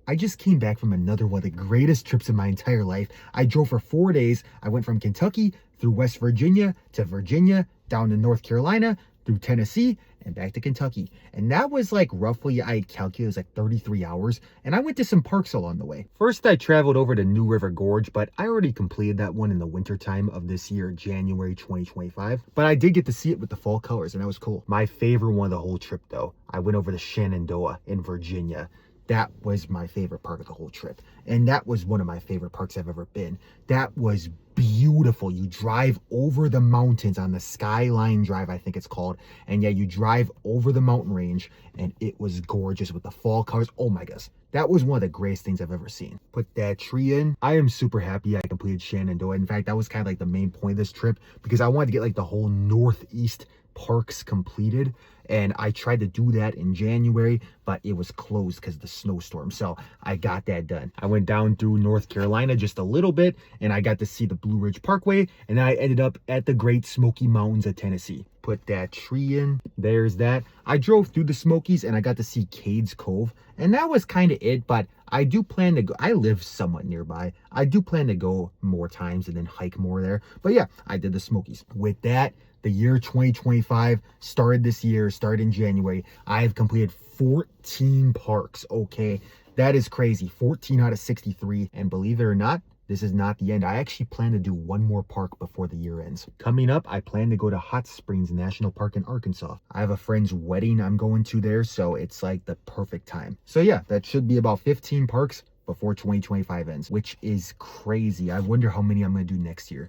I just came back from another one of the greatest trips of my entire life. I drove for 4 days. I went from Kentucky through West Virginia to Virginia, down to North Carolina, through Tennessee, and back to Kentucky. And that was like roughly, I calculated, it was like 33 hours. And I went to some parks along the way. First, I traveled over to New River Gorge, but I already completed that one in the wintertime of this year, January 2025. But I did get to see it with the fall colors, and that was cool. My favorite one of the whole trip, though, I went over to Shenandoah in Virginia. That was my favorite part of the whole trip. And that was one of my favorite parks I've ever been. That was beautiful. You drive over the mountains on the Skyline Drive, I think it's called. And yeah, you drive over the mountain range, and it was gorgeous with the fall colors. Oh my gosh. That was one of the greatest things I've ever seen. Put that tree in. I am super happy I completed Shenandoah. In fact, that was kind of like the main point of this trip, because I wanted to get like the whole Northeast parks completed, and I tried to do that in January, but it was closed because of the snowstorm. So I got that done. I went down through North Carolina just a little bit, and I got to see the Blue Ridge Parkway, and I ended up at the Great Smoky Mountains of Tennessee. Put that tree in. There's that. I drove through the Smokies, and I got to see Cades Cove, and that was kind of it. But I do plan to go. I live somewhat nearby. I do plan to go more times and then hike more there. But yeah, I did the Smokies. With that, the year 2025 started this year, started in January. I have completed 14 parks. Okay, that is crazy. 14 out of 63. And believe it or not, this is not the end. I actually plan to do one more park before the year ends. Coming up, I plan to go to Hot Springs National Park in Arkansas. I have a friend's wedding I'm going to there, so it's like the perfect time. So yeah, that should be about 15 parks before 2025 ends, which is crazy. I wonder how many I'm going to do next year.